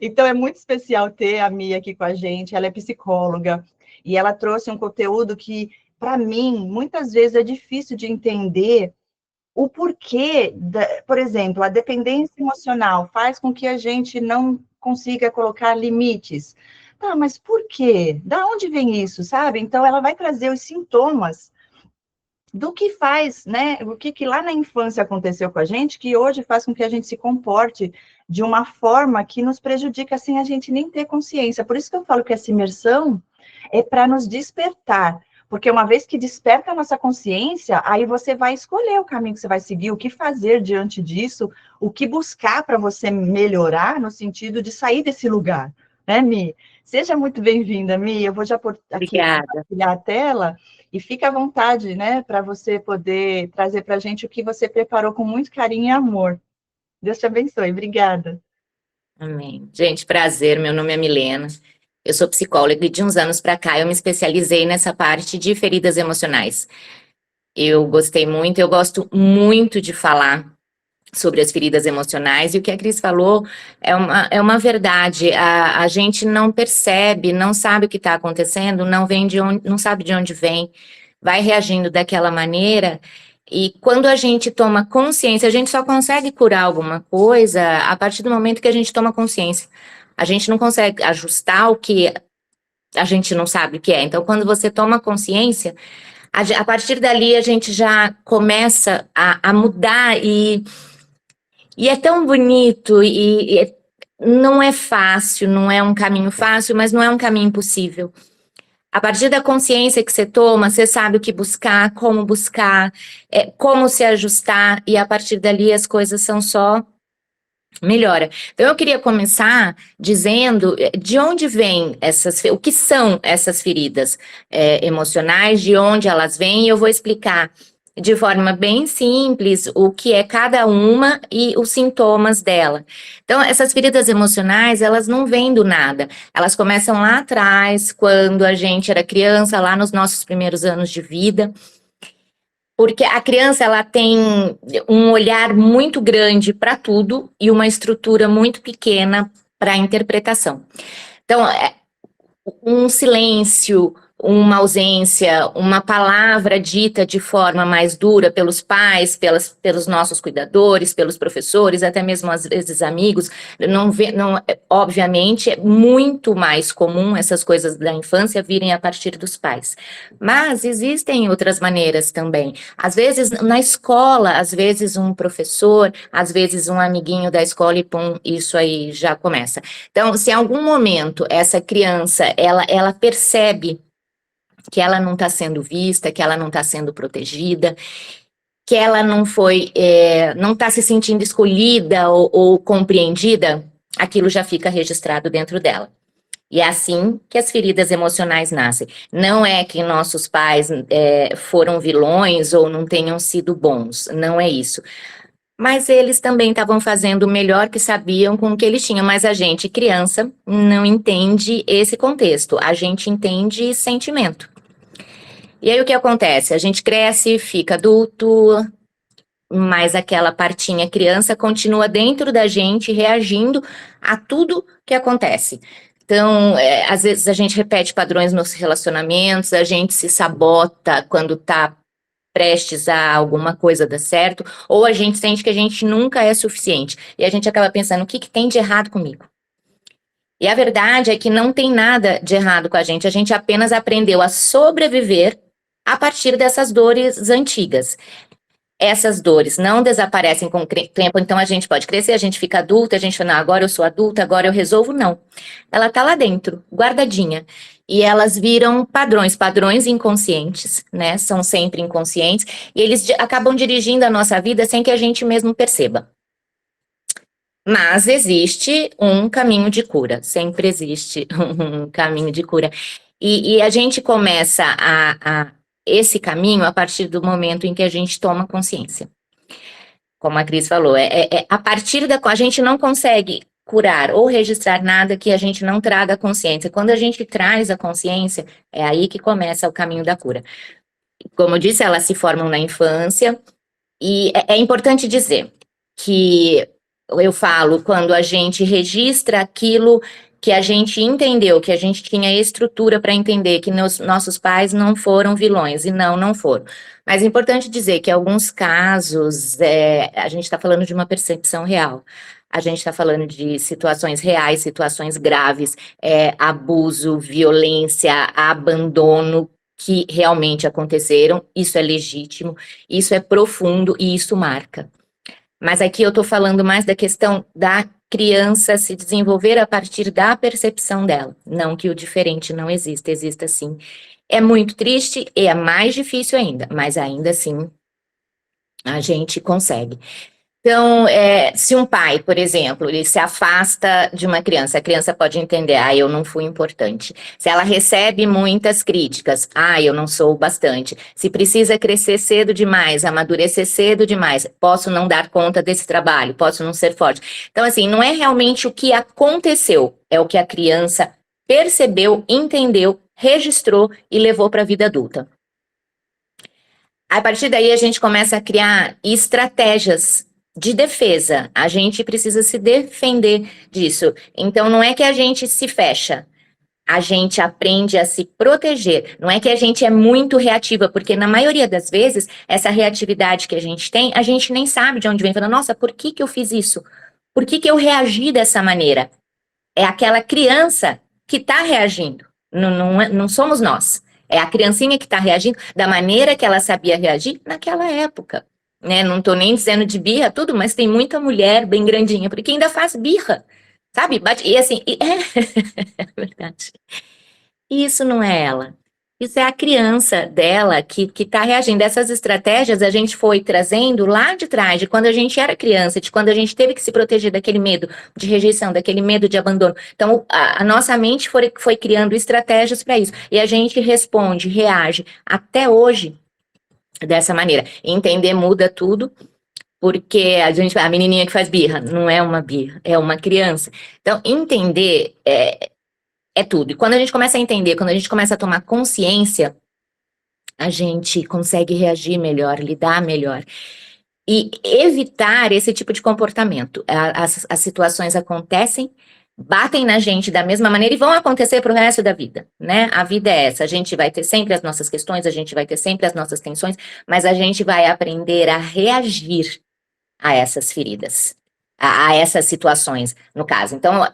Então é muito especial ter a Mia aqui com a gente, ela é psicóloga, e ela trouxe um conteúdo que, para mim, muitas vezes é difícil de entender o porquê, por exemplo, a dependência emocional faz com que a gente não consiga colocar limites. Tá, mas por quê? Da onde vem isso, sabe? Então, ela vai trazer os sintomas do que faz, né? O que lá na infância aconteceu com a gente, que hoje faz com que a gente se comporte de uma forma que nos prejudica sem a gente nem ter consciência. Por isso que eu falo que essa imersão é para nos despertar. Porque uma vez que desperta a nossa consciência, aí você vai escolher o caminho que você vai seguir, o que fazer diante disso, o que buscar para você melhorar no sentido de sair desse lugar, né, Mi? Seja muito bem-vinda, Mi. Eu vou já por aqui Obrigada. compartilhar a tela e fica à vontade, né, para você poder trazer para a gente o que você preparou com muito carinho e amor. Deus te abençoe. Obrigada. Amém. Gente, prazer. Meu nome é Milena. Eu sou psicóloga e de uns anos para cá eu me especializei nessa parte de feridas emocionais. Eu gostei muito, eu gosto muito de falar sobre as feridas emocionais, e o que a Cris falou é uma verdade. A gente não percebe, não sabe o que está acontecendo, não vem de onde, não sabe de onde vem, vai reagindo daquela maneira, e quando a gente toma consciência, a gente só consegue curar alguma coisa a partir do momento que a gente toma consciência. A gente não consegue ajustar o que a gente não sabe o que é. Então, quando você toma consciência, a partir dali a gente já começa a mudar e é tão bonito não é fácil, não é um caminho fácil, mas não é um caminho impossível. A partir da consciência que você toma, você sabe o que buscar, como se ajustar, e a partir dali as coisas são só melhora. Então eu queria começar dizendo de onde vêm o que são essas feridas emocionais, de onde elas vêm, e eu vou explicar de forma bem simples o que é cada uma e os sintomas dela. Então, essas feridas emocionais, elas não vêm do nada. Elas começam lá atrás, quando a gente era criança, lá nos nossos primeiros anos de vida. Porque a criança, ela tem um olhar muito grande para tudo e uma estrutura muito pequena para a interpretação. Então, um silêncio, uma ausência, uma palavra dita de forma mais dura pelos pais, pelos nossos cuidadores, pelos professores, até mesmo às vezes amigos, obviamente é muito mais comum essas coisas da infância virem a partir dos pais. Mas existem outras maneiras também. Às vezes na escola, às vezes um professor, às vezes um amiguinho da escola e pum, isso aí já começa. Então, se em algum momento essa criança, ela percebe que ela não está sendo vista, que ela não está sendo protegida, que ela não está se sentindo escolhida ou compreendida, aquilo já fica registrado dentro dela. E é assim que as feridas emocionais nascem. Não é que nossos pais foram vilões ou não tenham sido bons, não é isso. Mas eles também estavam fazendo o melhor que sabiam com o que eles tinham. Mas a gente, criança, não entende esse contexto. A gente entende sentimento. E aí o que acontece? A gente cresce, fica adulto, mas aquela partinha criança continua dentro da gente, reagindo a tudo que acontece. Então, às vezes a gente repete padrões nos relacionamentos, a gente se sabota quando está prestes a alguma coisa dar certo, ou a gente sente que a gente nunca é suficiente. E a gente acaba pensando, o que tem de errado comigo? E a verdade é que não tem nada de errado com a gente apenas aprendeu a sobreviver a partir dessas dores antigas. Essas dores não desaparecem com o tempo, então a gente pode crescer, a gente fica adulta, a gente fala, não, agora eu sou adulta, agora eu resolvo, não. Ela está lá dentro, guardadinha, e elas viram padrões inconscientes, né, são sempre inconscientes, e eles acabam dirigindo a nossa vida sem que a gente mesmo perceba. Mas existe um caminho de cura, sempre existe um caminho de cura. E a gente começa esse caminho a partir do momento em que a gente toma consciência. Como a Cris falou, a partir da a gente não consegue curar ou registrar nada que a gente não traga consciência. Quando a gente traz a consciência, é aí que começa o caminho da cura. Como eu disse, elas se formam na infância, e é importante dizer que eu falo, quando a gente registra aquilo que a gente entendeu, que a gente tinha estrutura para entender que nossos pais não foram vilões, e não foram. Mas é importante dizer que em alguns casos, a gente está falando de uma percepção real. A gente está falando de situações reais, situações graves, abuso, violência, abandono, que realmente aconteceram, isso é legítimo, isso é profundo e isso marca. Mas aqui eu estou falando mais da questão da criança se desenvolver a partir da percepção dela, não que o diferente não exista, exista sim. É muito triste e é mais difícil ainda, mas ainda assim a gente consegue. Então, se um pai, por exemplo, ele se afasta de uma criança, a criança pode entender, eu não fui importante. Se ela recebe muitas críticas, eu não sou o bastante. Se precisa crescer cedo demais, amadurecer cedo demais, posso não dar conta desse trabalho, posso não ser forte. Então, assim, não é realmente o que aconteceu, é o que a criança percebeu, entendeu, registrou e levou para a vida adulta. A partir daí, a gente começa a criar estratégias de defesa. A gente precisa se defender disso. Então, não é que a gente se fecha, a gente aprende a se proteger. Não é que a gente é muito reativa, porque na maioria das vezes, essa reatividade que a gente tem, a gente nem sabe de onde vem. Fala, nossa, por que eu fiz isso? Por que eu reagi dessa maneira? É aquela criança que está reagindo, não somos nós. É a criancinha que está reagindo da maneira que ela sabia reagir naquela época. Né? Não estou nem dizendo de birra, tudo, mas tem muita mulher bem grandinha, porque ainda faz birra, sabe? E assim, é verdade. Isso não é ela. Isso é a criança dela que está reagindo. Essas estratégias a gente foi trazendo lá de trás, de quando a gente era criança, de quando a gente teve que se proteger daquele medo de rejeição, daquele medo de abandono. Então, a nossa mente foi criando estratégias para isso. E a gente responde, reage até hoje dessa maneira. Entender muda tudo, porque a menininha que faz birra, não é uma birra, é uma criança. Então, entender é tudo. E quando a gente começa a entender, quando a gente começa a tomar consciência, a gente consegue reagir melhor, lidar melhor. E evitar esse tipo de comportamento. As situações acontecem, batem na gente da mesma maneira e vão acontecer para o resto da vida, né? A vida é essa, a gente vai ter sempre as nossas questões, a gente vai ter sempre as nossas tensões, mas a gente vai aprender a reagir a essas feridas, a essas situações, no caso. Então,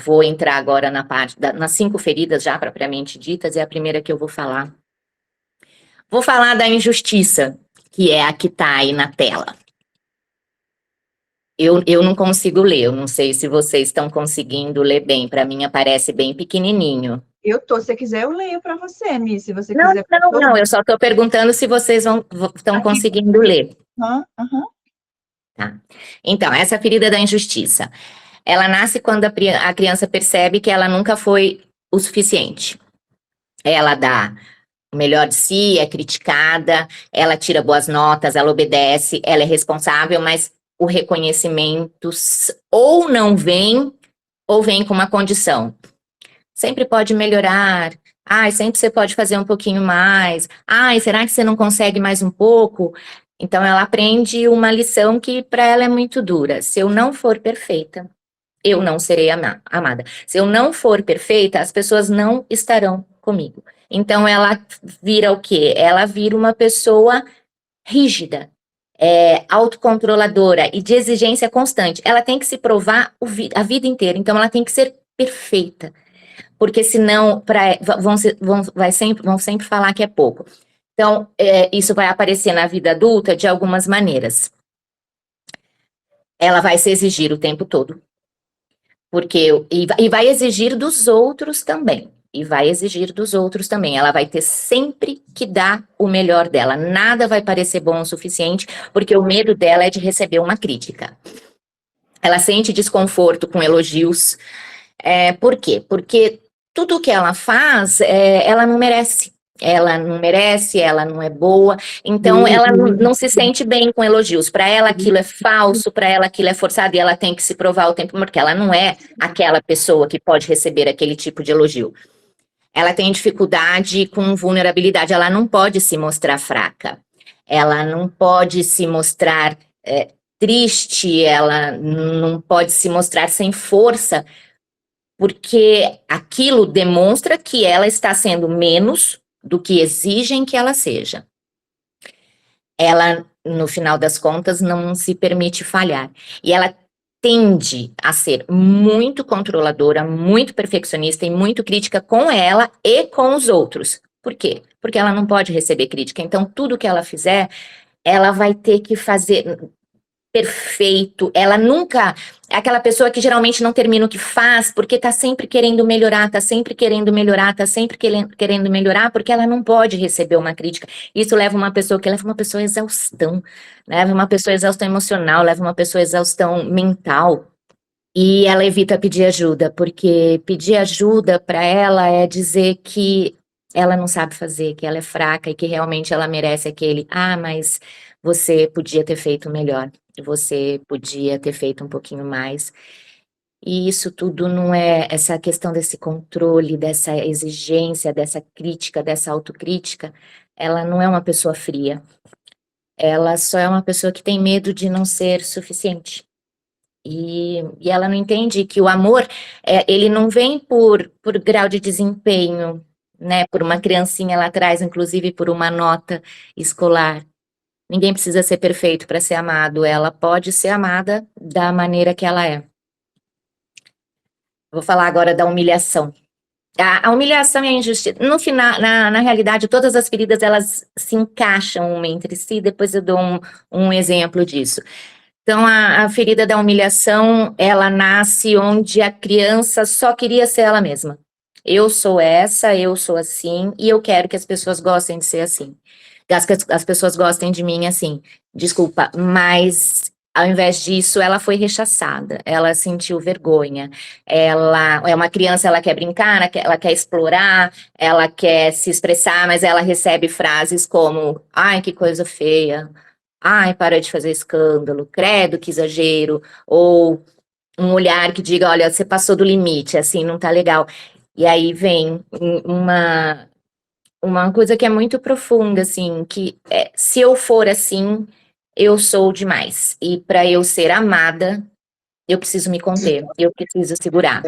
vou entrar agora na parte, nas 5 feridas já propriamente ditas, é a primeira que eu vou falar. Vou falar da injustiça, que é a que está aí na tela. Eu não consigo ler, eu não sei se vocês estão conseguindo ler bem, para mim aparece bem pequenininho. Se você quiser, eu leio para você, Mi, se você Não, quiser. não, eu só estou perguntando se vocês estão conseguindo ler. Tá. Então, essa ferida da injustiça, ela nasce quando a criança percebe que ela nunca foi o suficiente. Ela dá o melhor de si, é criticada, ela tira boas notas, ela obedece, ela é responsável, mas o reconhecimento ou não vem, ou vem com uma condição. Sempre pode melhorar. Sempre você pode fazer um pouquinho mais. Será que você não consegue mais um pouco? Então, ela aprende uma lição que para ela é muito dura. Se eu não for perfeita, eu não serei amada. Se eu não for perfeita, as pessoas não estarão comigo. Então, ela vira o quê? Ela vira uma pessoa rígida, autocontroladora e de exigência constante. Ela tem que se provar a vida inteira. Então, ela tem que ser perfeita. Porque senão vão sempre falar que é pouco. Então, isso vai aparecer na vida adulta de algumas maneiras. Ela vai se exigir o tempo todo. E vai exigir dos outros também. Ela vai ter sempre que dar o melhor dela. Nada vai parecer bom o suficiente, porque o medo dela é de receber uma crítica. Ela sente desconforto com elogios. Por quê? Porque tudo que ela faz, ela não merece. Ela não é boa, então ela não se sente bem com elogios. Para ela aquilo é falso, para ela aquilo é forçado e ela tem que se provar o tempo, porque ela não é aquela pessoa que pode receber aquele tipo de elogio. Ela tem dificuldade com vulnerabilidade, ela não pode se mostrar fraca, ela não pode se mostrar triste, ela não pode se mostrar sem força, porque aquilo demonstra que ela está sendo menos do que exigem que ela seja. Ela, no final das contas, não se permite falhar. E ela tende a ser muito controladora, muito perfeccionista e muito crítica com ela e com os outros. Por quê? Porque ela não pode receber crítica. Então, tudo que ela fizer, ela vai ter que fazer perfeito. Ela nunca é aquela pessoa que geralmente não termina o que faz, porque tá sempre querendo melhorar, tá sempre querendo melhorar, tá sempre querendo melhorar, porque ela não pode receber uma crítica. Isso leva uma pessoa à exaustão, leva uma pessoa à exaustão emocional, leva uma pessoa à exaustão mental. E ela evita pedir ajuda, porque pedir ajuda para ela é dizer que ela não sabe fazer, que ela é fraca e que realmente ela merece aquele, mas você podia ter feito melhor, você podia ter feito um pouquinho mais. E isso tudo não é essa questão desse controle, dessa exigência, dessa crítica, dessa autocrítica, ela não é uma pessoa fria. Ela só é uma pessoa que tem medo de não ser suficiente. E ela não entende que o amor, ele não vem por grau de desempenho, né? Por uma criancinha lá atrás, inclusive por uma nota escolar. Ninguém precisa ser perfeito para ser amado. Ela pode ser amada da maneira que ela é. Vou falar agora da humilhação. A humilhação e a injustiça, no final, na realidade, todas as feridas, elas se encaixam uma entre si, depois eu dou um exemplo disso. Então, a ferida da humilhação, ela nasce onde a criança só queria ser ela mesma. Eu sou essa, eu sou assim, e eu quero que as pessoas gostem de ser assim. Que as pessoas gostem de mim assim. Desculpa, mas ao invés disso, ela foi rechaçada, ela sentiu vergonha. Ela é uma criança, ela quer brincar, ela quer explorar, ela quer se expressar, mas ela recebe frases como, ai, que coisa feia. Ai, para de fazer escândalo, credo, que exagero, ou um olhar que diga, olha, você passou do limite, assim, não tá legal. E aí vem uma coisa que é muito profunda, assim, que se eu for assim, eu sou demais. E para eu ser amada, eu preciso me conter, eu preciso segurar.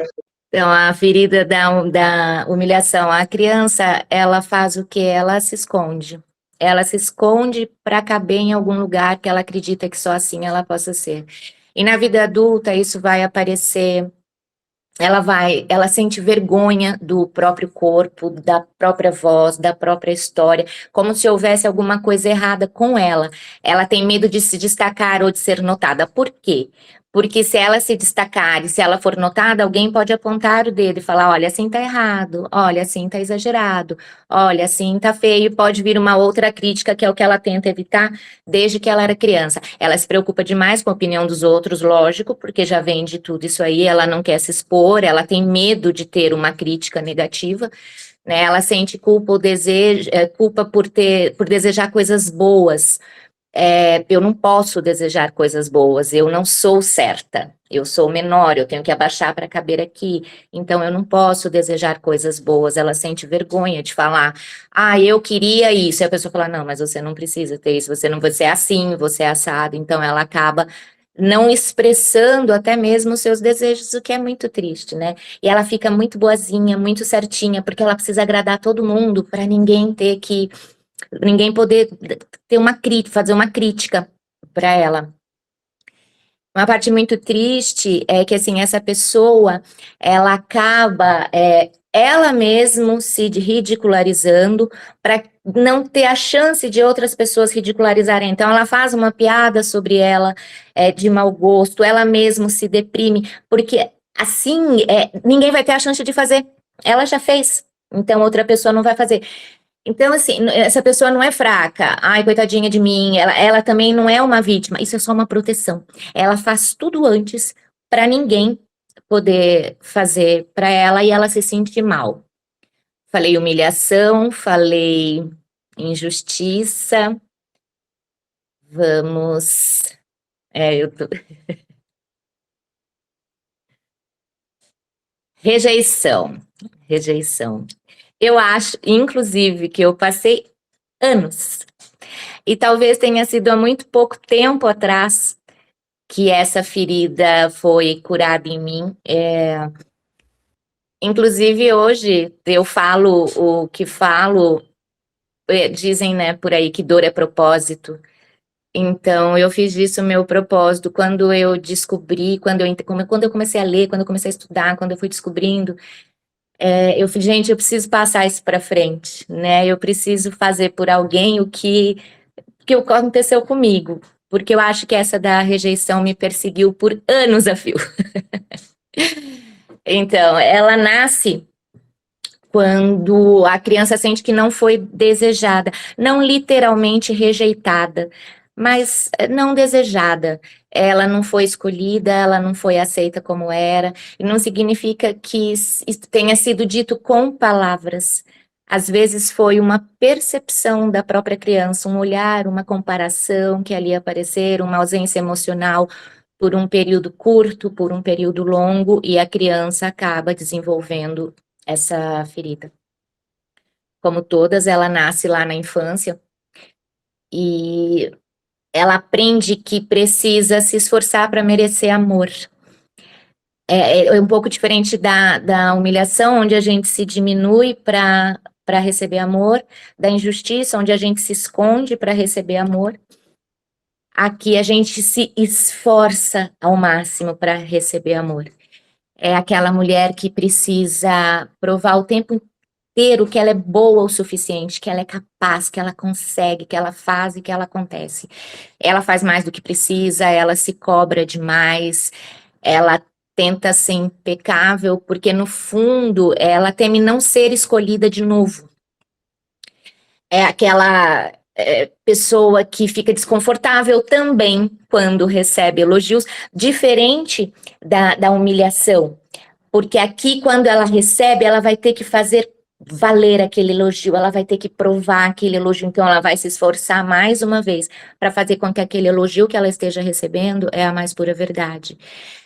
Então, a ferida da humilhação, a criança, ela faz o que? Ela se esconde. Ela se esconde para caber em algum lugar que ela acredita que só assim ela possa ser. E na vida adulta, isso vai aparecer, ela sente vergonha do próprio corpo, da própria voz, da própria história, como se houvesse alguma coisa errada com ela. Ela tem medo de se destacar ou de ser notada. Por quê? Porque se ela se destacar e se ela for notada, alguém pode apontar o dedo e falar, olha, assim tá errado, olha, assim tá exagerado, olha, assim tá feio, pode vir uma outra crítica, que é o que ela tenta evitar desde que ela era criança. Ela se preocupa demais com a opinião dos outros, lógico, porque já vem de tudo isso aí, ela não quer se expor, ela tem medo de ter uma crítica negativa, né? Ela sente culpa, culpa por desejar coisas boas. Eu não posso desejar coisas boas, eu não sou certa, eu sou menor, eu tenho que abaixar para caber aqui, então eu não posso desejar coisas boas. Ela sente vergonha de falar, eu queria isso, e a pessoa fala, não, mas você não precisa ter isso, você é assim, você é assado, então ela acaba não expressando até mesmo os seus desejos, o que é muito triste, né? E ela fica muito boazinha, muito certinha, porque ela precisa agradar todo mundo, para ninguém poder ter fazer uma crítica para ela. Uma parte muito triste é que, assim, essa pessoa, ela acaba, ela mesma se ridicularizando para não ter a chance de outras pessoas ridicularizarem. Então, ela faz uma piada sobre ela, de mau gosto, ela mesma se deprime, porque, assim, ninguém vai ter a chance de fazer. Ela já fez, então outra pessoa não vai fazer. Então, assim, essa pessoa não é fraca, ai, coitadinha de mim, ela também não é uma vítima, isso é só uma proteção. Ela faz tudo antes para ninguém poder fazer para ela e ela se sente mal. Falei humilhação, falei injustiça, vamos. Eu tô... Rejeição, rejeição. Eu acho, inclusive, que eu passei anos. E talvez tenha sido há muito pouco tempo atrás que essa ferida foi curada em mim. Inclusive, hoje, eu falo o que falo, dizem, né, por aí que dor é propósito. Então, eu fiz disso o meu propósito. Quando eu descobri, quando eu comecei a ler, quando eu comecei a estudar, quando eu fui descobrindo, eu falei, gente, eu preciso passar isso para frente, né? Eu preciso fazer por alguém o que aconteceu comigo, porque eu acho que essa da rejeição me perseguiu por anos a fio. Então, ela nasce quando a criança sente que não foi desejada, não literalmente rejeitada, mas não desejada. Ela não foi escolhida, ela não foi aceita como era, e não significa que isso tenha sido dito com palavras. Às vezes foi uma percepção da própria criança, um olhar, uma comparação que ali apareceram, uma ausência emocional por um período curto, por um período longo, e a criança acaba desenvolvendo essa ferida. Como todas, ela nasce lá na infância e ela aprende que precisa se esforçar para merecer amor. É um pouco diferente da humilhação, onde a gente se diminui para receber amor, da injustiça, onde a gente se esconde para receber amor. Aqui a gente se esforça ao máximo para receber amor. É aquela mulher que precisa provar o tempo inteiro que ela é boa o suficiente, que ela é capaz, que ela consegue, que ela faz e que ela acontece. Ela faz mais do que precisa, ela se cobra demais, ela tenta ser impecável, porque no fundo ela teme não ser escolhida de novo. É aquela pessoa que fica desconfortável também quando recebe elogios, diferente da humilhação. Porque aqui, quando ela recebe, ela vai ter que fazer valer aquele elogio, ela vai ter que provar aquele elogio, então ela vai se esforçar mais uma vez para fazer com que aquele elogio que ela esteja recebendo é a mais pura verdade.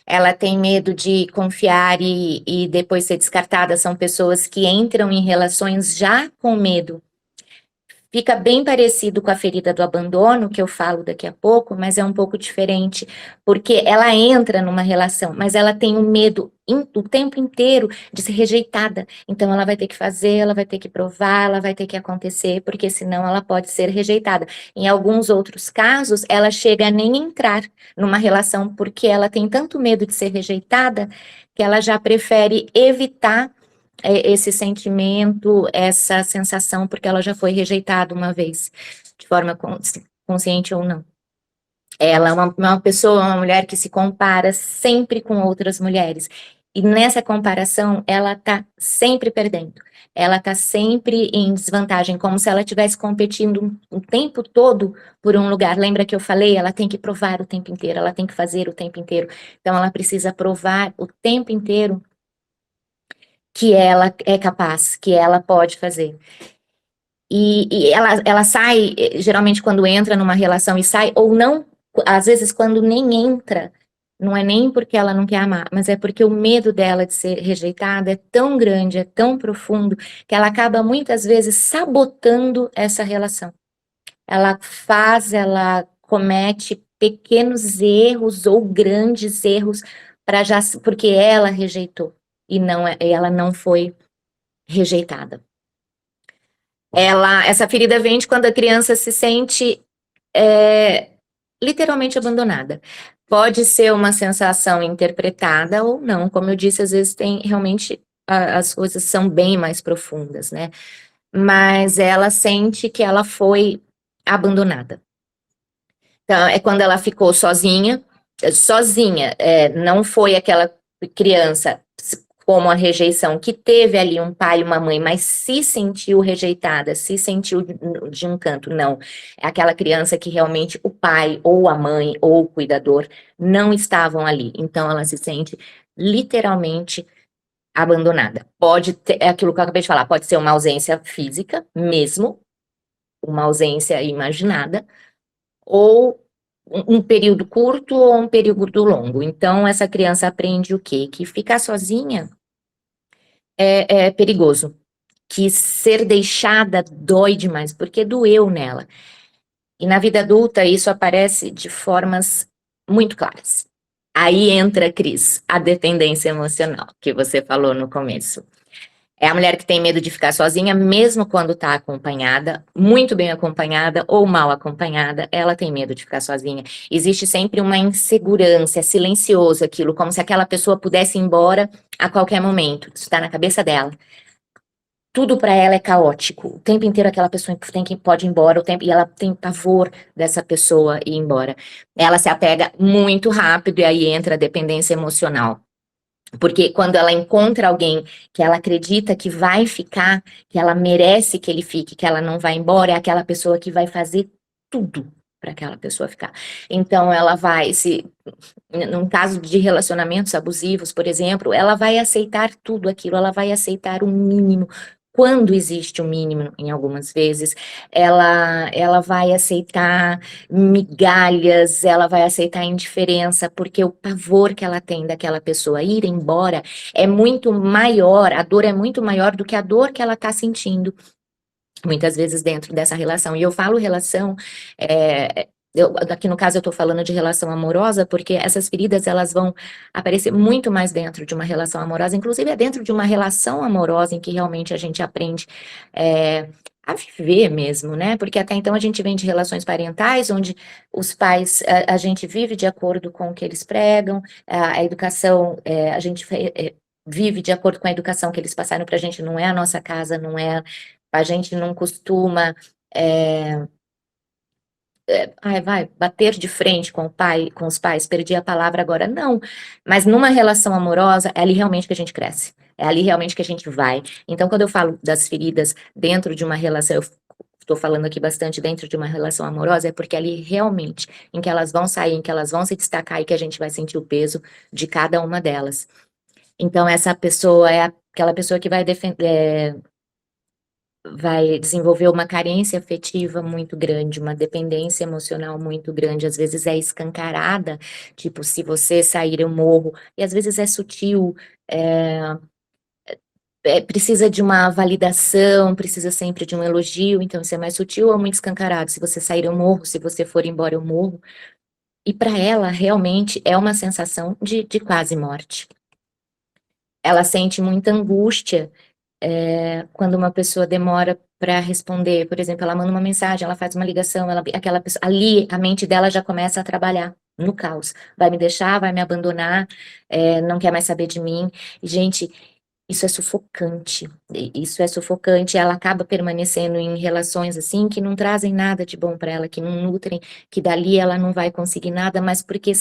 Ela tem medo de confiar e depois ser descartada, são pessoas que entram em relações já com medo. Fica bem parecido com a ferida do abandono, que eu falo daqui a pouco, mas é um pouco diferente, porque ela entra numa relação, mas ela tem o medo o tempo inteiro de ser rejeitada. Então, ela vai ter que fazer, ela vai ter que provar, ela vai ter que acontecer, porque senão ela pode ser rejeitada. Em alguns outros casos, ela chega a nem entrar numa relação, porque ela tem tanto medo de ser rejeitada, que ela já prefere evitar esse sentimento, essa sensação, porque ela já foi rejeitada uma vez, de forma consciente ou não. Ela é uma pessoa, uma mulher que se compara sempre com outras mulheres. E nessa comparação, ela está sempre perdendo. Ela está sempre em desvantagem, como se ela estivesse competindo o tempo todo por um lugar. Lembra que eu falei? Ela tem que provar o tempo inteiro, ela tem que fazer o tempo inteiro. Então, ela precisa provar o tempo inteiro que ela é capaz, que ela pode fazer. E ela sai, geralmente quando entra numa relação e sai, ou não, às vezes quando nem entra, não é nem porque ela não quer amar, mas é porque o medo dela de ser rejeitada é tão grande, é tão profundo, que ela acaba muitas vezes sabotando essa relação. Ela comete pequenos erros ou grandes erros porque ela rejeitou e ela não foi rejeitada. Essa ferida vem de quando a criança se sente literalmente abandonada. Pode ser uma sensação interpretada ou não, como eu disse, às vezes tem realmente as coisas são bem mais profundas, né? Mas ela sente que ela foi abandonada. Então, é quando ela ficou sozinha, não foi aquela criança como a rejeição, que teve ali um pai e uma mãe, mas se sentiu rejeitada, se sentiu de um canto, não. É aquela criança que realmente o pai, ou a mãe, ou o cuidador não estavam ali. Então, ela se sente literalmente abandonada. Pode ter, é aquilo que eu acabei de falar, pode ser uma ausência física mesmo, uma ausência imaginada, ou um período curto ou um período longo. Então, essa criança aprende o quê? Que ficar sozinha é perigoso, que ser deixada dói demais, porque doeu nela. E na vida adulta isso aparece de formas muito claras. Aí entra, Cris, a dependência emocional, que você falou no começo. É a mulher que tem medo de ficar sozinha, mesmo quando está acompanhada, muito bem acompanhada ou mal acompanhada, ela tem medo de ficar sozinha. Existe sempre uma insegurança, é silencioso aquilo, como se aquela pessoa pudesse ir embora a qualquer momento. Isso está na cabeça dela. Tudo para ela é caótico. O tempo inteiro aquela pessoa pode ir embora, e ela tem pavor dessa pessoa ir embora. Ela se apega muito rápido e aí entra a dependência emocional. Porque quando ela encontra alguém que ela acredita que vai ficar, que ela merece que ele fique, que ela não vai embora, é aquela pessoa que vai fazer tudo para aquela pessoa ficar. Então ela vai, se num caso de relacionamentos abusivos, por exemplo, ela vai aceitar tudo aquilo, ela vai aceitar o mínimo. Quando existe o mínimo, em algumas vezes, ela vai aceitar migalhas, ela vai aceitar indiferença, porque o pavor que ela tem daquela pessoa ir embora é muito maior, a dor é muito maior do que a dor que ela está sentindo, muitas vezes dentro dessa relação. E eu falo relação, aqui no caso eu estou falando de relação amorosa, porque essas feridas elas vão aparecer muito mais dentro de uma relação amorosa, inclusive é dentro de uma relação amorosa em que realmente a gente aprende a viver mesmo, né? Porque até então a gente vem de relações parentais, onde os pais, a gente vive de acordo com o que eles pregam, a educação, a gente vive de acordo com a educação que eles passaram para a gente, não é a nossa casa, não é. A gente não costuma bater de frente com o pai, com os pais, perdi a palavra agora, não. Mas numa relação amorosa, é ali realmente que a gente cresce. É ali realmente que a gente vai. Então, quando eu falo das feridas dentro de uma relação, eu estou falando aqui bastante dentro de uma relação amorosa, é porque é ali realmente em que elas vão sair, em que elas vão se destacar e que a gente vai sentir o peso de cada uma delas. Então, essa pessoa é aquela pessoa que vai defender, vai desenvolver uma carência afetiva muito grande, uma dependência emocional muito grande, às vezes é escancarada, tipo, se você sair eu morro, e às vezes é sutil, precisa de uma validação, precisa sempre de um elogio, então isso é mais sutil ou muito escancarado, se você sair eu morro, se você for embora eu morro, e para ela realmente é uma sensação de quase morte. Ela sente muita angústia, quando uma pessoa demora para responder, por exemplo, ela manda uma mensagem, ela faz uma ligação, aquela pessoa, ali a mente dela já começa a trabalhar no caos. Vai me deixar, vai me abandonar, não quer mais saber de mim. E, gente, isso é sufocante. Isso é sufocante. Ela acaba permanecendo em relações assim que não trazem nada de bom para ela, que não nutrem, que dali ela não vai conseguir nada, mas porque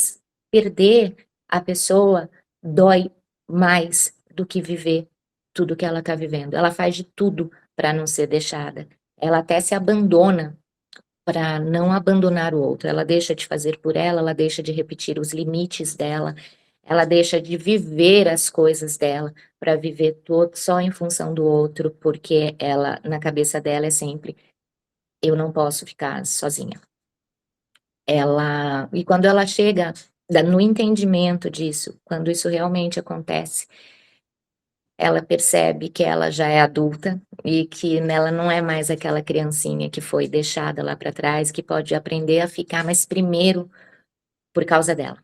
perder a pessoa dói mais do que viver tudo que ela está vivendo. Ela faz de tudo para não ser deixada. Ela até se abandona para não abandonar o outro. Ela deixa de fazer por ela deixa de repetir os limites dela, ela deixa de viver as coisas dela para viver todo só em função do outro, porque ela, na cabeça dela, é sempre: eu não posso ficar sozinha. E quando ela chega no entendimento disso, quando isso realmente acontece, ela percebe que ela já é adulta e que ela não é mais aquela criancinha que foi deixada lá para trás, que pode aprender a ficar, mas primeiro por causa dela.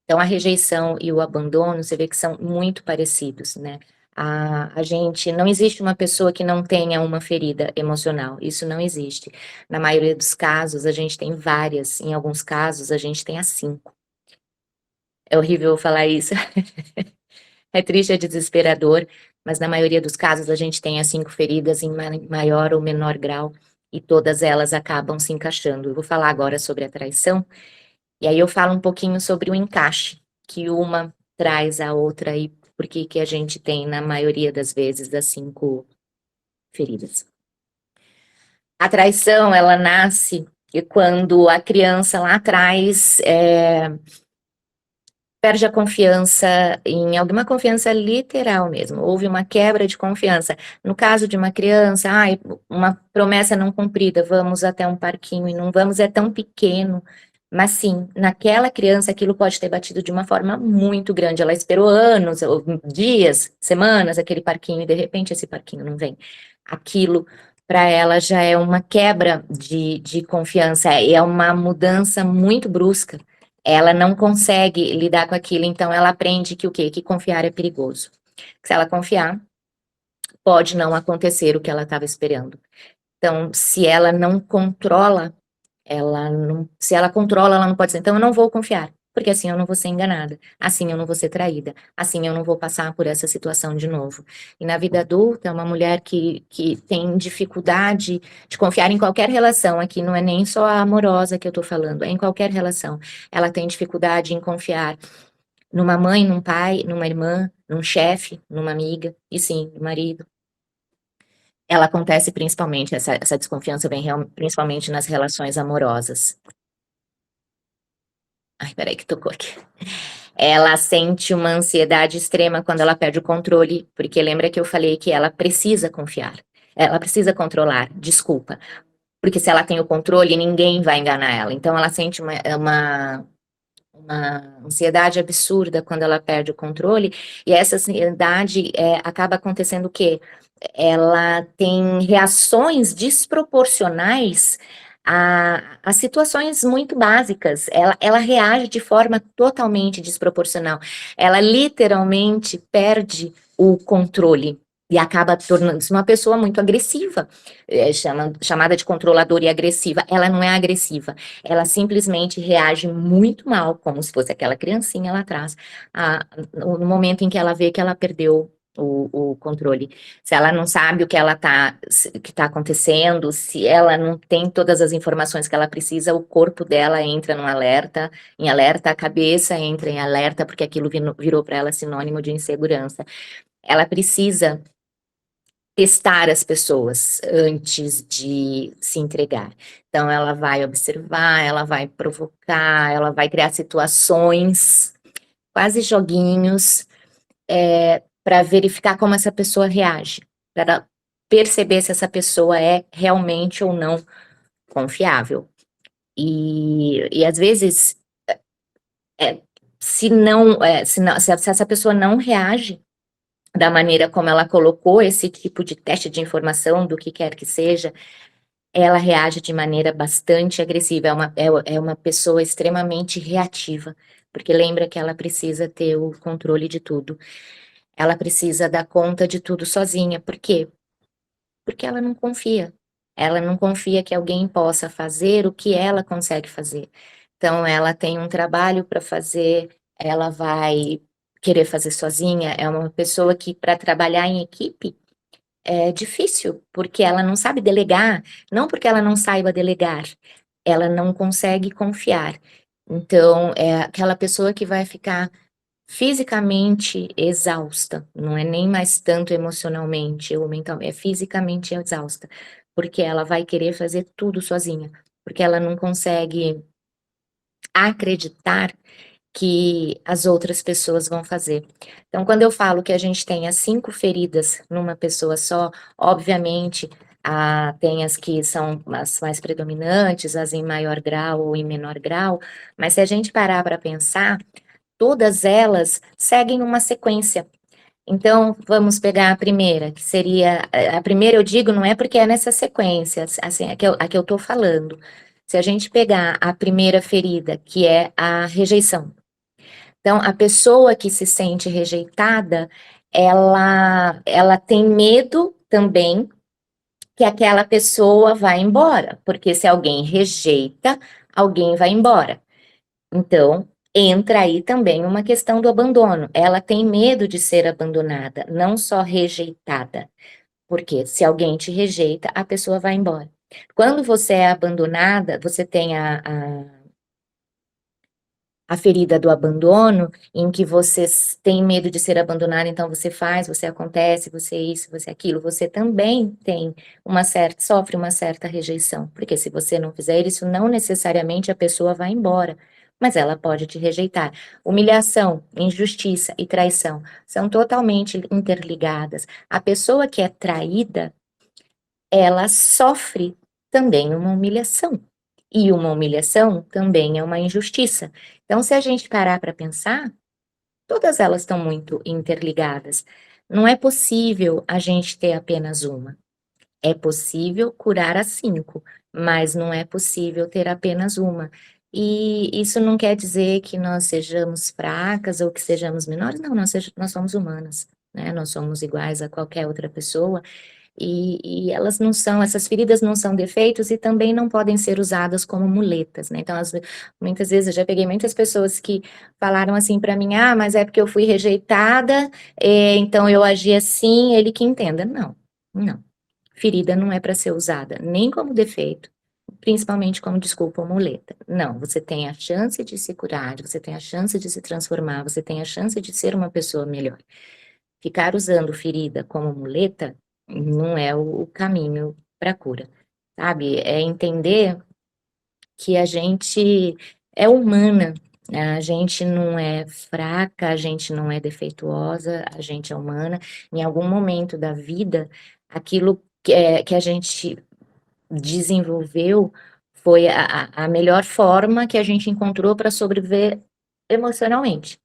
Então, a rejeição e o abandono, você vê que são muito parecidos, né? A gente, não existe uma pessoa que não tenha uma ferida emocional, isso não existe. Na maioria dos casos, a gente tem várias, em alguns casos, a gente tem as 5. É horrível falar isso. É triste, é desesperador, mas na maioria dos casos a gente tem as 5 feridas em maior ou menor grau e todas elas acabam se encaixando. Eu vou falar agora sobre a traição, e aí eu falo um pouquinho sobre o encaixe, que uma traz a outra e por que que a gente tem, na maioria das vezes, as 5 feridas. A traição, ela nasce quando a criança lá atrás perde a confiança em alguma confiança literal mesmo, houve uma quebra de confiança. No caso de uma criança, uma promessa não cumprida, vamos até um parquinho e não vamos, é tão pequeno, mas sim, naquela criança aquilo pode ter batido de uma forma muito grande, ela esperou anos, ou dias, semanas, aquele parquinho, e de repente esse parquinho não vem. Aquilo, para ela, já é uma quebra de confiança, é uma mudança muito brusca. ela não consegue lidar com aquilo, então ela aprende que o quê? Que confiar é perigoso. Se ela confiar, pode não acontecer o que ela estava esperando. Então, se ela não controla, se ela controla, ela não pode dizer, então eu não vou confiar, porque assim eu não vou ser enganada, assim eu não vou ser traída, assim eu não vou passar por essa situação de novo. E na vida adulta, uma mulher que tem dificuldade de confiar em qualquer relação, aqui não é nem só a amorosa que eu tô falando, é em qualquer relação, ela tem dificuldade em confiar numa mãe, num pai, numa irmã, num chefe, numa amiga, e sim, no marido. Ela acontece principalmente, essa desconfiança vem principalmente nas relações amorosas. Ai, peraí que tocou aqui. Ela sente uma ansiedade extrema quando ela perde o controle, porque lembra que eu falei que ela precisa confiar, ela precisa controlar, desculpa, porque se ela tem o controle, ninguém vai enganar ela. Então ela sente uma ansiedade absurda quando ela perde o controle, e essa ansiedade acaba acontecendo o quê? Ela tem reações desproporcionais a situações muito básicas, ela reage de forma totalmente desproporcional, ela literalmente perde o controle, e acaba tornando-se uma pessoa muito agressiva, chamada de controladora e agressiva. Ela não é agressiva, ela simplesmente reage muito mal, como se fosse aquela criancinha lá atrás, no momento em que ela vê que ela perdeu o controle. Se ela não sabe o que que está acontecendo, se ela não tem todas as informações que ela precisa, o corpo dela entra em alerta, a cabeça entra em alerta, porque aquilo virou para ela sinônimo de insegurança. Ela precisa testar as pessoas antes de se entregar. Então, ela vai observar, ela vai provocar, ela vai criar situações, quase joguinhos, para verificar como essa pessoa reage, para perceber se essa pessoa é realmente ou não confiável. E às vezes, se essa pessoa não reage da maneira como ela colocou esse tipo de teste de informação, do que quer que seja, ela reage de maneira bastante agressiva, é uma pessoa extremamente reativa, porque lembra que ela precisa ter o controle de tudo, ela precisa dar conta de tudo sozinha, por quê? Porque ela não confia que alguém possa fazer o que ela consegue fazer, então ela tem um trabalho para fazer, ela vai querer fazer sozinha, é uma pessoa que para trabalhar em equipe, é difícil, porque ela não sabe delegar, não porque ela não saiba delegar, ela não consegue confiar. Então, é aquela pessoa que vai ficar fisicamente exausta, não é nem mais tanto emocionalmente ou mentalmente, é fisicamente exausta, porque ela vai querer fazer tudo sozinha, porque ela não consegue acreditar que as outras pessoas vão fazer. Então, quando eu falo que a gente tem as 5 feridas numa pessoa só, obviamente, tem as que são as mais predominantes, as em maior grau ou em menor grau, mas se a gente parar para pensar, todas elas seguem uma sequência. Então, vamos pegar a primeira, que seria, a primeira eu digo, não é porque é nessa sequência, assim, a que eu estou falando. Se a gente pegar a primeira ferida, que é a rejeição, então, a pessoa que se sente rejeitada, ela tem medo também que aquela pessoa vá embora, porque se alguém rejeita, alguém vai embora. Então, entra aí também uma questão do abandono. Ela tem medo de ser abandonada, não só rejeitada, porque se alguém te rejeita, a pessoa vai embora. Quando você é abandonada, você tem a ferida do abandono, em que você tem medo de ser abandonado, então você faz, você acontece, você isso, você aquilo, você também tem sofre uma certa rejeição, porque se você não fizer isso, não necessariamente a pessoa vai embora, mas ela pode te rejeitar. Humilhação, injustiça e traição são totalmente interligadas. A pessoa que é traída, ela sofre também uma humilhação. E uma humilhação também é uma injustiça. Então, se a gente parar para pensar, todas elas estão muito interligadas. Não é possível a gente ter apenas uma. É possível curar as 5, mas não é possível ter apenas uma. E isso não quer dizer que nós sejamos fracas ou que sejamos menores, não, nós somos humanas, né? Nós somos iguais a qualquer outra pessoa. E elas não são, essas feridas não são defeitos e também não podem ser usadas como muletas, né? Então, muitas vezes eu já peguei muitas pessoas que falaram assim para mim, ah, mas é porque eu fui rejeitada, então eu agi assim, ele que entenda. Não, não. Ferida não é para ser usada nem como defeito, principalmente como desculpa ou muleta. Não, você tem a chance de se curar, você tem a chance de se transformar, você tem a chance de ser uma pessoa melhor. Ficar usando ferida como muleta não é o caminho para a cura, sabe? É entender que a gente é humana, né? A gente não é fraca, a gente não é defeituosa, a gente é humana. Em algum momento da vida, aquilo que a gente desenvolveu foi a melhor forma que a gente encontrou para sobreviver emocionalmente.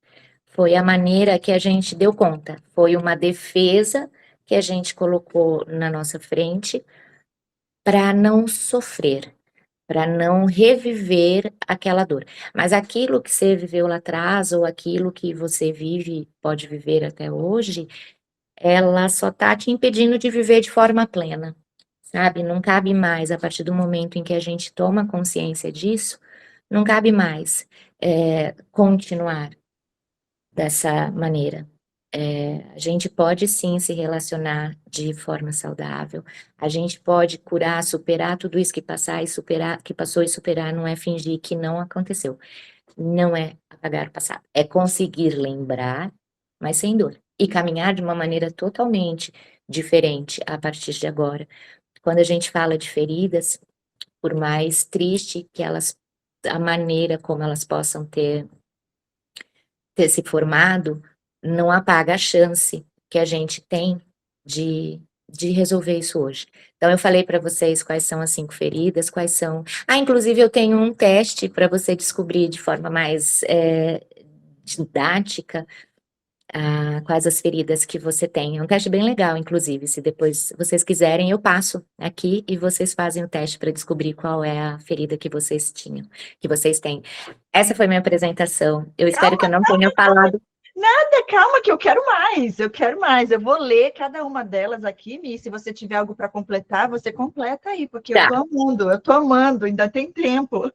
Foi a maneira que a gente deu conta, foi uma defesa que a gente colocou na nossa frente para não sofrer, para não reviver aquela dor. Mas aquilo que você viveu lá atrás, ou aquilo que você vive, pode viver até hoje, ela só está te impedindo de viver de forma plena, sabe? Não cabe mais, a partir do momento em que a gente toma consciência disso, não cabe mais continuar dessa maneira. A gente pode sim se relacionar de forma saudável, a gente pode curar, superar tudo isso que passar e superar, que passou e superar, não é fingir que não aconteceu, não é apagar o passado, é conseguir lembrar, mas sem dor, e caminhar de uma maneira totalmente diferente a partir de agora. Quando a gente fala de feridas, por mais triste que elas, a maneira como elas possam ter se formado, não apaga a chance que a gente tem de resolver isso hoje. Então, eu falei para vocês quais são as 5 feridas, quais são. Ah, inclusive, eu tenho um teste para você descobrir de forma mais didática quais as feridas que você tem. É um teste bem legal, inclusive. Se depois vocês quiserem, eu passo aqui e vocês fazem o teste para descobrir qual é a ferida que vocês tinham, que vocês têm. Essa foi minha apresentação. Eu espero que eu não tenha falado. Nada, calma, que eu quero mais, eu quero mais. Eu vou ler cada uma delas aqui, Mi. Se você tiver algo para completar, você completa aí, porque Tá. eu tô amando, ainda tem tempo.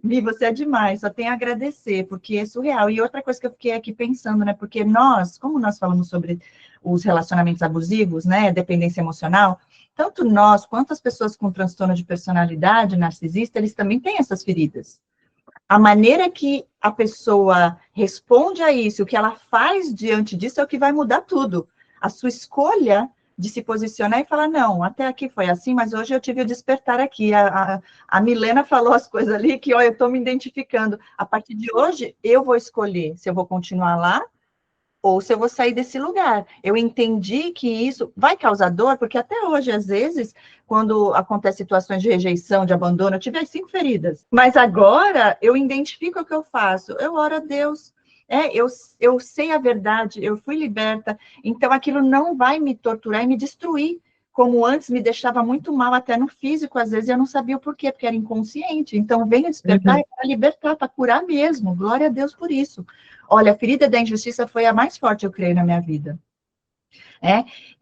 Mi, você é demais, só tenho a agradecer, porque é surreal. E outra coisa que eu fiquei aqui pensando, né? Porque nós, como nós falamos sobre os relacionamentos abusivos, né? Dependência emocional, tanto nós quanto as pessoas com transtorno de personalidade narcisista, eles também têm essas feridas. A maneira que a pessoa responde a isso, o que ela faz diante disso é o que vai mudar tudo. A sua escolha de se posicionar e falar, não, até aqui foi assim, mas hoje eu tive o despertar aqui. A Milena falou as coisas ali que, ó, eu estou me identificando. A partir de hoje, eu vou escolher se eu vou continuar lá ou se eu vou sair desse lugar. Eu entendi que isso vai causar dor, porque até hoje, às vezes, quando acontecem situações de rejeição, de abandono, eu tive as 5 feridas. Mas agora, eu identifico o que eu faço. Eu oro a Deus. Eu sei a verdade, eu fui liberta. Então, aquilo não vai me torturar e me destruir. Como antes me deixava muito mal, até no físico, às vezes eu não sabia o porquê, porque era inconsciente. Então, venha despertar para libertar, para curar mesmo. Glória a Deus por isso. Olha, a ferida da injustiça foi a mais forte, eu creio, na minha vida.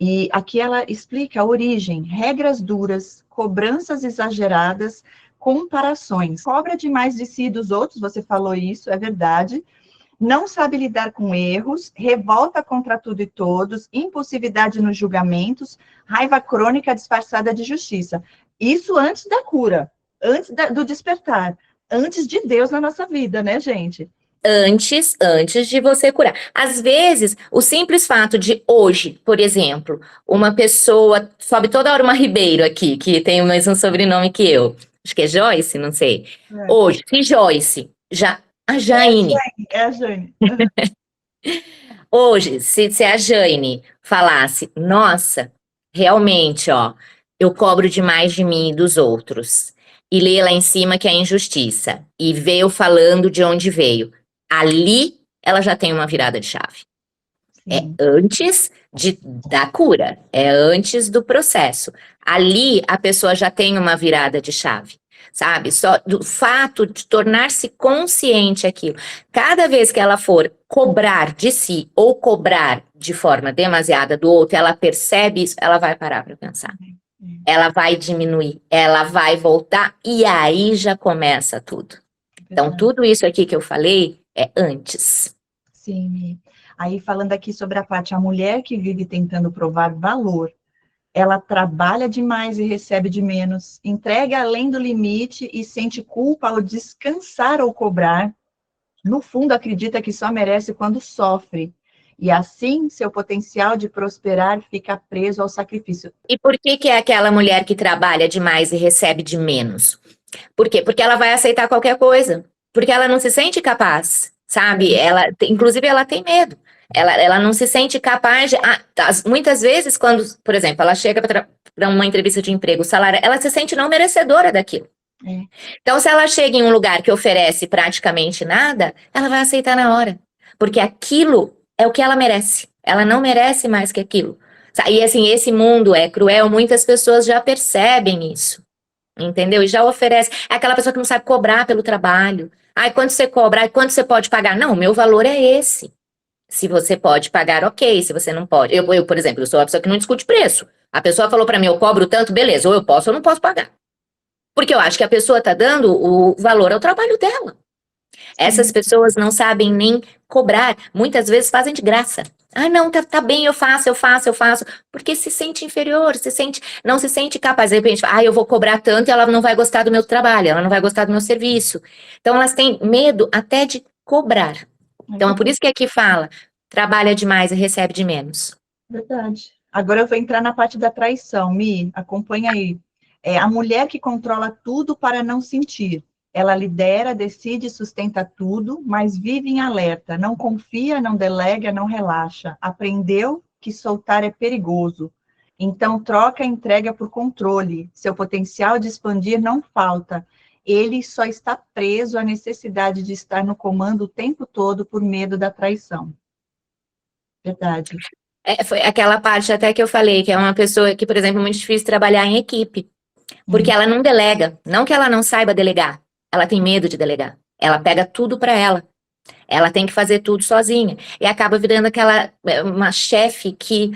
E aqui ela explica a origem, regras duras, cobranças exageradas, comparações. Cobra demais de si e dos outros, você falou isso, é verdade. Não sabe lidar com erros, revolta contra tudo e todos, impulsividade nos julgamentos, raiva crônica disfarçada de justiça. Isso antes da cura, antes do despertar, antes de Deus na nossa vida, né, gente? Antes de você curar. Às vezes, o simples fato de hoje, por exemplo, uma pessoa, sobe toda hora uma Ribeiro aqui, que tem o mesmo sobrenome que eu. Acho que é Joyce, não sei. Hoje, se Joyce, a Jaine. É a Jane. Hoje, se a Jane falasse, nossa, realmente, ó, eu cobro demais de mim e dos outros, e lê lá em cima que é injustiça, e vê eu falando de onde veio, ali ela já tem uma virada de chave. É Sim. antes da cura, é antes do processo. Ali a pessoa já tem uma virada de chave. sabe? Só do fato de tornar-se consciente aquilo. Cada vez que ela for cobrar de si ou cobrar de forma demasiada do outro, ela percebe isso, ela vai parar para pensar. Ela vai diminuir, ela vai voltar e aí já começa tudo. Então, tudo isso aqui que eu falei é antes. Sim. Aí, falando aqui sobre a parte, a mulher que vive tentando provar valor, ela trabalha demais e recebe de menos, entrega além do limite e sente culpa ao descansar ou cobrar. No fundo, acredita que só merece quando sofre. E assim, seu potencial de prosperar fica preso ao sacrifício. E por que é aquela mulher que trabalha demais e recebe de menos? Por quê? Porque ela vai aceitar qualquer coisa. Porque ela não se sente capaz, sabe? Inclusive, ela tem medo. Ela não se sente capaz de... muitas vezes, quando, por exemplo, ela chega para uma entrevista de emprego, o salário, ela se sente não merecedora daquilo. Então, se ela chega em um lugar que oferece praticamente nada, ela vai aceitar na hora. Porque aquilo é o que ela merece. Ela não merece mais que aquilo. E assim, esse mundo é cruel, muitas pessoas já percebem isso. Entendeu? E já oferece. É aquela pessoa que não sabe cobrar pelo trabalho. Ai, quanto você cobra? Ai, quanto você pode pagar? Não, o meu valor é esse. Se você pode pagar, ok. Se você não pode. Eu, por exemplo, eu sou a pessoa que não discute preço. A pessoa falou para mim, eu cobro tanto, beleza. Ou eu posso ou não posso pagar. Porque eu acho que a pessoa está dando o valor ao trabalho dela. Essas pessoas não sabem nem cobrar. Muitas vezes fazem de graça. Ah, não, tá bem, eu faço. Porque se sente inferior, não se sente capaz. De repente, eu vou cobrar tanto e ela não vai gostar do meu trabalho, ela não vai gostar do meu serviço. Então, elas têm medo até de cobrar. Então, é por isso que aqui fala, trabalha demais e recebe de menos. Verdade. Agora eu vou entrar na parte da traição. Mi, acompanha aí. A mulher que controla tudo para não sentir. Ela lidera, decide, sustenta tudo, mas vive em alerta. Não confia, não delega, não relaxa. Aprendeu que soltar é perigoso. Então, troca a entrega por controle. Seu potencial de expandir não falta. Ele só está preso à necessidade de estar no comando o tempo todo por medo da traição. Verdade. Foi aquela parte até que eu falei, que é uma pessoa que, por exemplo, é muito difícil trabalhar em equipe. Porque ela não delega. Não que ela não saiba delegar. Ela tem medo de delegar. Ela pega tudo para ela. Ela tem que fazer tudo sozinha. E acaba virando uma chefe que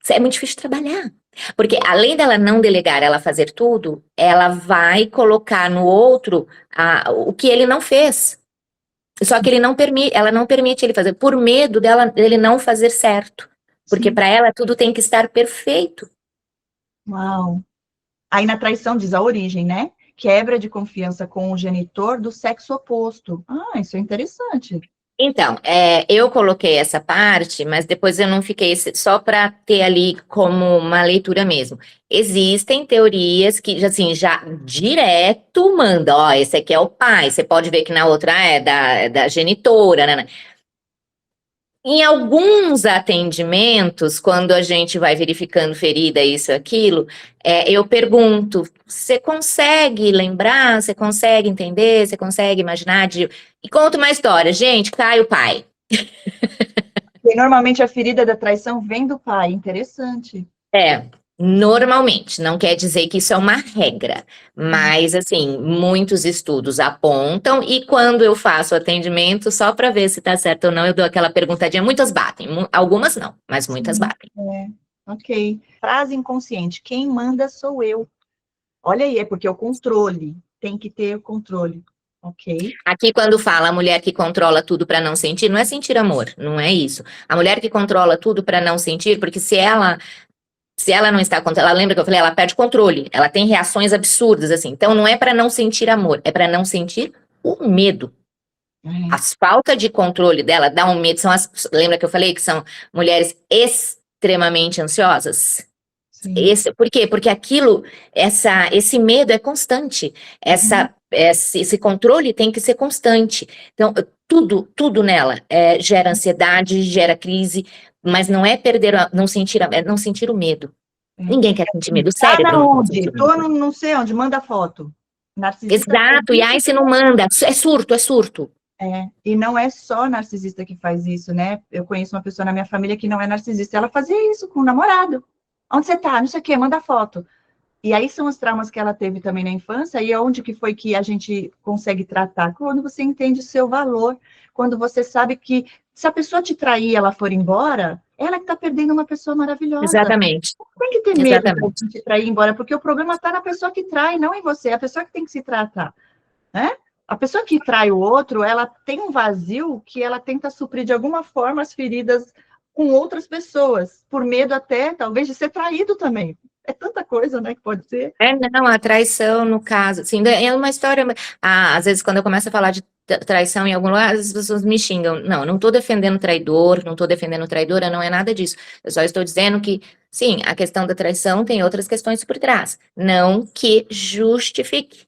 é muito difícil de trabalhar. Porque além dela não delegar, ela fazer tudo, ela vai colocar no outro o que ele não fez. Só que ela não permite ele fazer, por medo dele não fazer certo. Porque para ela tudo tem que estar perfeito. Uau! Aí na traição diz a origem, né? Quebra de confiança com o genitor do sexo oposto. Isso é interessante. Então, eu coloquei essa parte, mas depois eu não fiquei só para ter ali como uma leitura mesmo. Existem teorias que, assim, já direto manda, esse aqui é o pai, você pode ver que na outra é da genitora, né? Em alguns atendimentos, quando a gente vai verificando ferida, isso, aquilo, eu pergunto, você consegue lembrar, você consegue entender, você consegue imaginar? E conta uma história, gente, cai o pai. E normalmente a ferida da traição vem do pai, interessante. Normalmente, não quer dizer que isso é uma regra, mas, assim, muitos estudos apontam, e quando eu faço atendimento, só para ver se está certo ou não, eu dou aquela perguntadinha, muitas batem, algumas não, mas muitas batem. Ok. Frase inconsciente, quem manda sou eu. Olha aí, é porque o controle, tem que ter o controle, ok? Aqui, quando fala a mulher que controla tudo para não sentir, não é sentir amor, não é isso. A mulher que controla tudo para não sentir, porque se ela não está controlando, ela lembra que eu falei, ela perde controle, ela tem reações absurdas, assim. Então, não é para não sentir amor, é para não sentir o medo. As faltas de controle dela dá um medo, lembra que eu falei que são mulheres extremamente ansiosas? Por quê? Porque esse medo é constante, esse controle tem que ser constante. Então, tudo nela gera ansiedade, gera crise, mas não é não sentir o medo. Ninguém quer sentir medo, o cérebro não quer sentir medo. Não sei onde, manda foto. Narcisista. Exato, e aí se não manda, é surto. E não é só narcisista que faz isso, né? Eu conheço uma pessoa na minha família que não é narcisista, ela fazia isso com o namorado. Onde você tá? Não sei o quê, manda foto. E aí são os traumas que ela teve também na infância, e onde que foi que a gente consegue tratar? Quando você entende o seu valor, quando você sabe que se a pessoa te trair e ela for embora, ela que está perdendo uma pessoa maravilhosa. Exatamente, Não tem que ter medo de exatamente. alguém te trair e ir embora, porque o problema está na pessoa que trai, não em você, é a pessoa que tem que se tratar, né? A pessoa que trai o outro, ela tem um vazio que ela tenta suprir de alguma forma as feridas com outras pessoas, por medo até, talvez, de ser traído também. É tanta coisa, né, que pode ser. É, não, a traição, no caso, assim, é uma história, às vezes quando eu começo a falar de traição em algum lugar, as pessoas me xingam. Não, não estou defendendo traidor, não estou defendendo traidora, não é nada disso. Eu só estou dizendo que, sim, a questão da traição tem outras questões por trás. Não que justifique,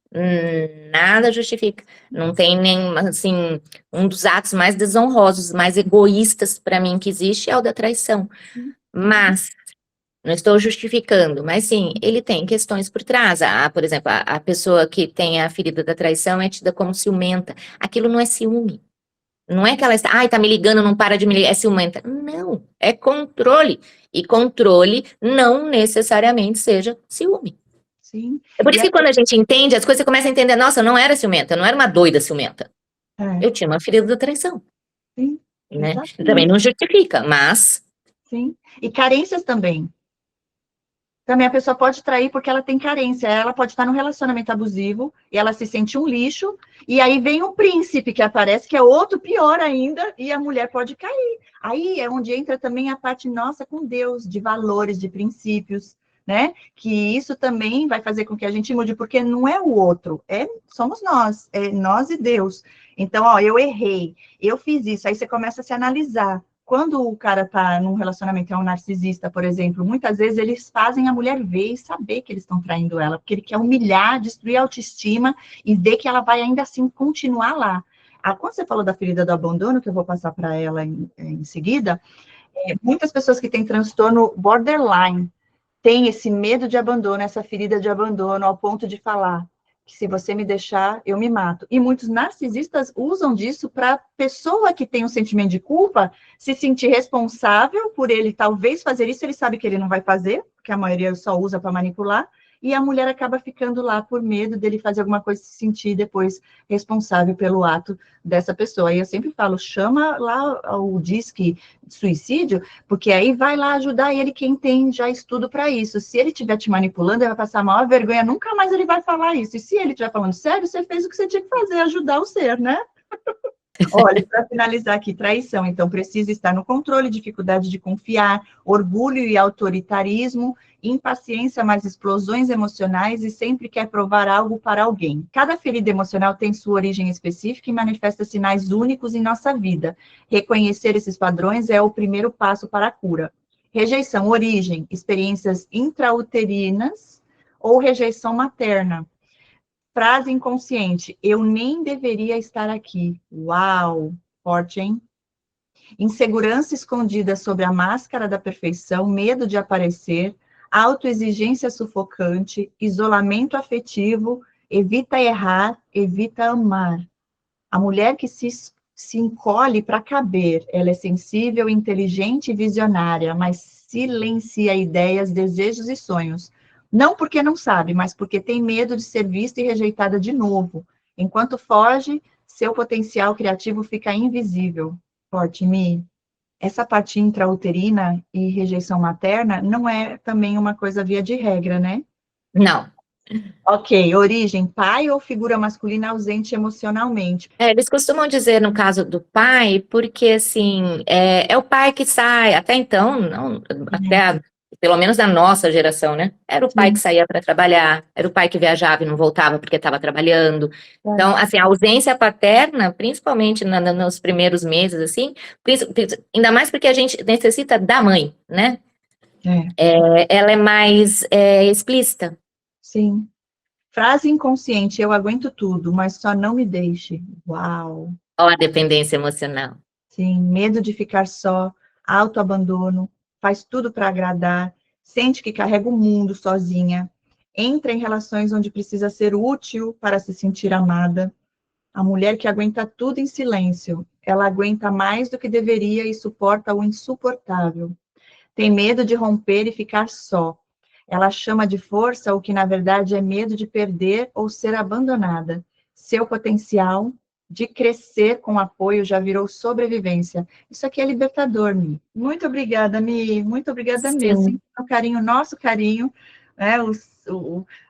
nada justifica. Não tem nem, assim, um dos atos mais desonrosos, mais egoístas para mim que existe é o da traição. Mas não estou justificando, mas sim, ele tem questões por trás. Por exemplo, a pessoa que tem a ferida da traição é tida como ciumenta. Aquilo não é ciúme. Não é que ela está, ai, tá me ligando, não para de me ligar, é ciumenta. Não, é controle. E controle não necessariamente seja ciúme. Sim. É por E isso que quando a gente entende, as coisas você começa a entender, nossa, eu não era ciumenta, eu não era uma doida ciumenta. é, Eu tinha uma ferida da traição, sim, né? Também exatamente. não justifica, mas Sim. E carências também. Também a pessoa pode trair porque ela tem carência. Ela pode estar num relacionamento abusivo e ela se sente um lixo. E aí vem um príncipe que aparece, que é outro pior ainda, e a mulher pode cair. Aí é onde entra também a parte nossa com Deus, de valores, de princípios, né? Que isso também vai fazer com que a gente mude, porque não é o outro, somos nós, é nós e Deus. Então, ó, eu errei, eu fiz isso. Aí você começa a se analisar. Quando o cara está num relacionamento, é um narcisista, por exemplo, muitas vezes eles fazem a mulher ver e saber que eles estão traindo ela, porque ele quer humilhar, destruir a autoestima e ver que ela vai ainda assim continuar lá. Quando você falou da ferida do abandono, que eu vou passar para ela em seguida, muitas pessoas que têm transtorno borderline têm esse medo de abandono, essa ferida de abandono, ao ponto de falar que se você me deixar, eu me mato. E muitos narcisistas usam disso para a pessoa que tem um sentimento de culpa se sentir responsável por ele talvez fazer isso, ele sabe que ele não vai fazer, porque a maioria só usa para manipular, e a mulher acaba ficando lá por medo dele fazer alguma coisa e se sentir depois responsável pelo ato dessa pessoa. E eu sempre falo, chama lá o disque suicídio, porque aí vai lá ajudar ele, quem tem já estudo para isso. Se ele estiver te manipulando, ele vai passar a maior vergonha, nunca mais ele vai falar isso. E se ele estiver falando sério, você fez o que você tinha que fazer, ajudar o ser, né? Olha, para finalizar aqui, traição, então, precisa estar no controle, dificuldade de confiar, orgulho e autoritarismo, impaciência, mais explosões emocionais e sempre quer provar algo para alguém. Cada ferida emocional tem sua origem específica e manifesta sinais únicos em nossa vida. Reconhecer esses padrões é o primeiro passo para a cura. Rejeição, origem, experiências intrauterinas ou rejeição materna. Frase inconsciente, eu nem deveria estar aqui. Uau, forte, hein? Insegurança escondida sob a máscara da perfeição, medo de aparecer, autoexigência sufocante, isolamento afetivo, evita errar, evita amar. A mulher que se encolhe para caber, ela é sensível, inteligente e visionária, mas silencia ideias, desejos e sonhos. Não porque não sabe, mas porque tem medo de ser vista e rejeitada de novo. Enquanto foge, seu potencial criativo fica invisível. Forte, Mi. Essa parte intrauterina e rejeição materna não é também uma coisa via de regra, né? não. Ok, origem, pai ou figura masculina ausente emocionalmente. Eles costumam dizer no caso do pai, porque assim, é o pai que sai, até então, não, pelo menos da nossa geração, né? Era o pai que Sim, saía para trabalhar, era o pai que viajava e não voltava porque estava trabalhando. é, Então, assim, a ausência paterna, principalmente nos primeiros meses, assim, ainda mais porque a gente necessita da mãe, né? é, Ela é mais explícita. sim. Frase inconsciente, eu aguento tudo, mas só não me deixe. Uau! Ó, a dependência emocional. Sim, medo de ficar só, autoabandono, faz tudo para agradar, sente que carrega o mundo sozinha, entra em relações onde precisa ser útil para se sentir amada. A mulher que aguenta tudo em silêncio, ela aguenta mais do que deveria e suporta o insuportável. Tem medo de romper e ficar só. Ela chama de força o que, na verdade, é medo de perder ou ser abandonada. Seu potencial de crescer com apoio já virou sobrevivência. Isso aqui é libertador, Mi. Muito obrigada, Mi. Muito obrigada mesmo. Sim. Sim, o carinho, nosso carinho, né?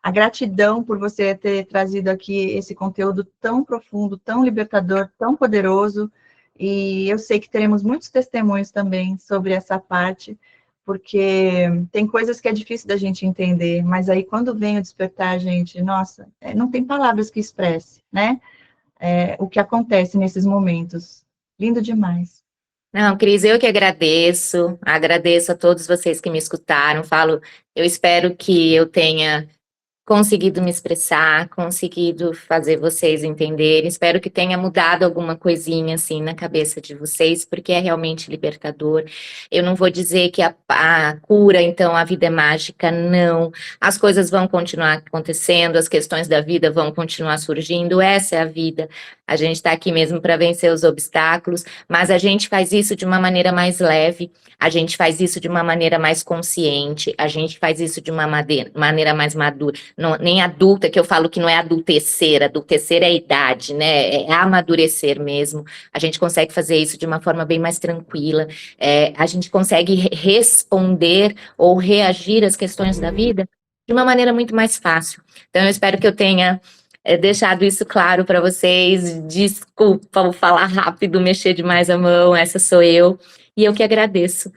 A gratidão por você ter trazido aqui esse conteúdo tão profundo, tão libertador, tão poderoso. E eu sei que teremos muitos testemunhos também sobre essa parte, porque tem coisas que é difícil da gente entender, mas aí quando vem o despertar, gente, nossa, não tem palavras que expresse, né? O que acontece nesses momentos. Lindo demais. Não, Cris, eu que agradeço a todos vocês que me escutaram, eu espero que eu tenha conseguido me expressar, conseguido fazer vocês entenderem. Espero que tenha mudado alguma coisinha assim na cabeça de vocês, porque é realmente libertador. Eu não vou dizer que a cura, então a vida é mágica, não. As coisas vão continuar acontecendo, as questões da vida vão continuar surgindo, essa é a vida. A gente está aqui mesmo para vencer os obstáculos, mas a gente faz isso de uma maneira mais leve, a gente faz isso de uma maneira mais consciente, a gente faz isso de uma maneira mais madura. Não, nem adulta, que eu falo que não é adultecer é idade, né? É amadurecer mesmo. A gente consegue fazer isso de uma forma bem mais tranquila, a gente consegue responder ou reagir às questões da vida de uma maneira muito mais fácil. Então, eu espero que eu tenha deixado isso claro para vocês. Desculpa, vou falar rápido, mexer demais a mão, essa sou eu. E eu que agradeço